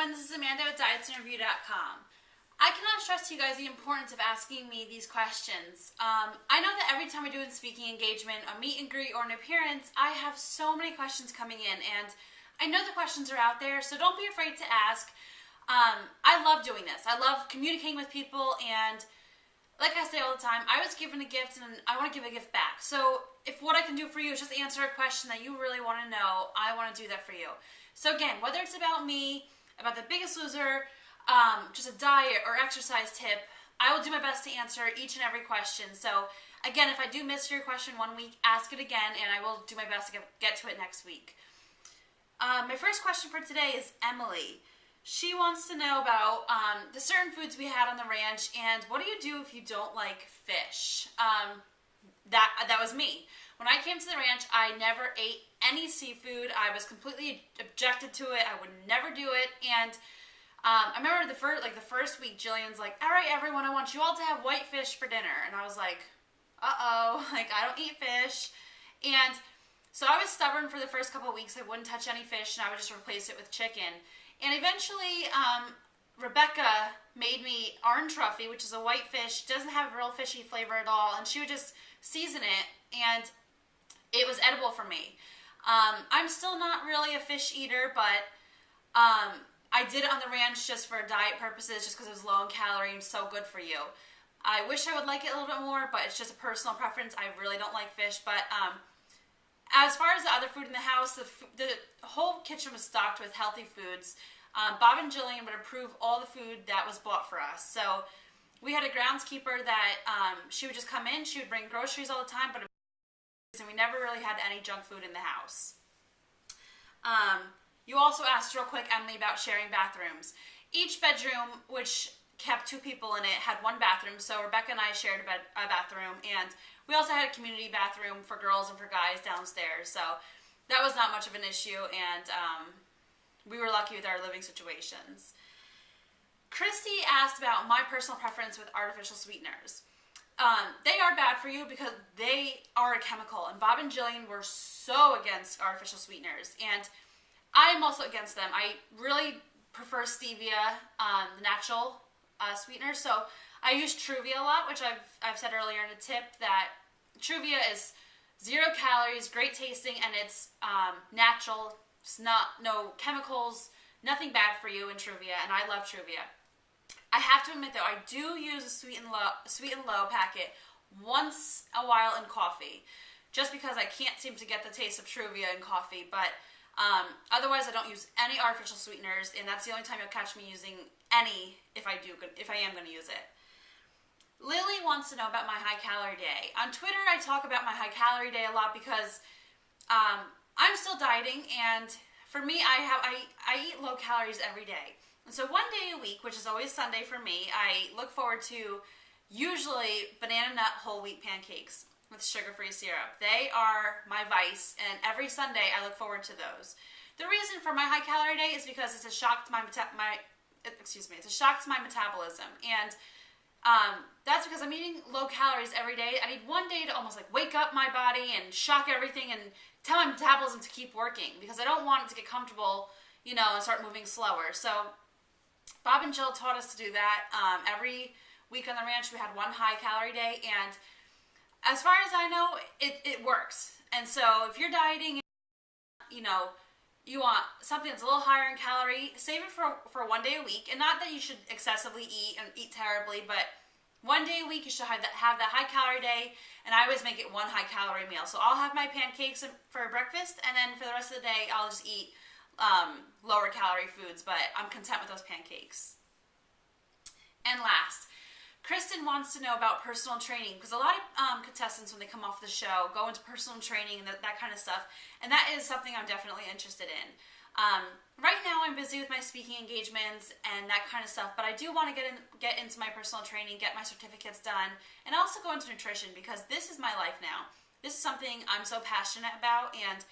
everyone, this is Amanda with DietsInterview.com. I cannot stress to you guys the importance of asking me these questions. I know that every time I do a speaking engagement, a meet and greet, or an appearance, I have so many questions coming in, and I know the questions are out there, so don't be afraid to ask. I love doing this. I love communicating with people, and like I say all the time, I was given a gift, and I want to give a gift back. So if what I can do for you is just answer a question that you really want to know, I want to do that for you. So again, whether it's about me, about The Biggest Loser, just a diet or exercise tip, I will do my best to answer each and every question. So again, if I do miss your question one week, ask it again, and I will do my best to get to it next week. My first question for today is Emily. She wants to know about the certain foods we had on the ranch, and what do you do if you don't like fish? That was me. When I came to the ranch, I never ate any seafood. I was completely objected to it. I would never do it. And I remember the first week, Jillian's like, "All right, everyone, I want you all to have white fish for dinner." And I was like, "Uh-oh, like I don't eat fish." And so I was stubborn for the first couple of weeks. I wouldn't touch any fish, and I would just replace it with chicken. And eventually, Rebecca made me orange roughy, which is a white fish. It doesn't have real fishy flavor at all, and she would just season it, and it was edible for me. I'm still not really a fish eater, but I did it on the ranch just for diet purposes, just because it was low in calorie and so good for you. I wish I would like it a little bit more, but it's just a personal preference. I really don't like fish, but as far as the other food in the house, the whole kitchen was stocked with healthy foods. Bob and Jillian would approve all the food that was bought for us. So we had a groundskeeper that she would just come in, she would bring groceries all the time, but we never really had any junk food in the house. You also asked real quick, Emily, about sharing bathrooms. Each bedroom, which kept 2 people in it, had one bathroom. So Rebecca and I shared a bathroom, and we also had a community bathroom for girls and for guys downstairs. So that was not much of an issue, and we were lucky with our living situations. Christy asked about my personal preference with artificial sweeteners. They are bad for you because they are a chemical, and Bob and Jillian were so against artificial sweeteners, and I am also against them. I really prefer stevia, the natural sweetener. So I use Truvia a lot, which I've said earlier in a tip that Truvia is 0 calories, great tasting, and it's natural. It's no chemicals, nothing bad for you in Truvia, and I love Truvia. I have to admit though, I do use a Sweet and Low packet once a while in coffee, just because I can't seem to get the taste of Truvia in coffee, but otherwise I don't use any artificial sweeteners, and that's the only time you'll catch me using any if I am going to use it. Lily wants to know about my high calorie day. On Twitter, I talk about my high calorie day a lot because I'm still dieting, and for me, I eat low calories every day. And so one day a week, which is always Sunday for me, I look forward to usually banana nut whole wheat pancakes with sugar-free syrup. They are my vice, and every Sunday I look forward to those. The reason for my high calorie day is because it's a shock to my metabolism, and that's because I'm eating low calories every day. I need one day to almost like wake up my body and shock everything and tell my metabolism to keep working, because I don't want it to get comfortable, and start moving slower. So Bob and Jill taught us to do that. Every week on the ranch we had one high calorie day, and as far as I know, it works. And so if you're dieting, you want something that's a little higher in calorie, save it for one day a week. And not that you should excessively eat and eat terribly, but one day a week you should have that high calorie day, and I always make it one high calorie meal. So I'll have my pancakes for breakfast, and then for the rest of the day I'll just eat lower calorie foods, but I'm content with those pancakes. And last, Kristen wants to know about personal training, because a lot of contestants, when they come off the show, go into personal training and that kind of stuff, and that is something I'm definitely interested in. Right now I'm busy with my speaking engagements and that kind of stuff, but I do want to get into my personal training, get my certificates done, and also go into nutrition, because this is my life now. This is something I'm so passionate about, and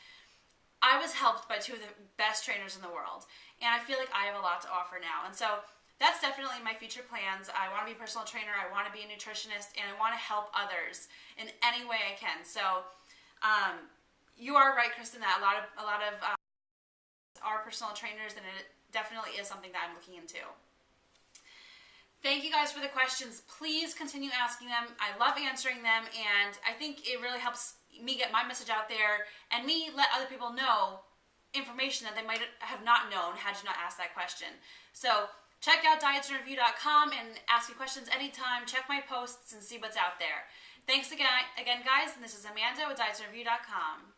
I was helped by 2 of the best trainers in the world, and I feel like I have a lot to offer now. And so that's definitely my future plans. I want to be a personal trainer, I want to be a nutritionist, and I want to help others in any way I can. So you are right, Kristen, that a lot of are personal trainers, and definitely is something that I'm looking into. Thank you guys for the questions. Please continue asking them. I love answering them, and I think it really helps me get my message out there and me let other people know information that they might have not known had you not asked that question. So check out dietsinterview.com and ask me questions anytime. Check my posts and see what's out there. Thanks again guys, and this is Amanda with dietsinterview.com.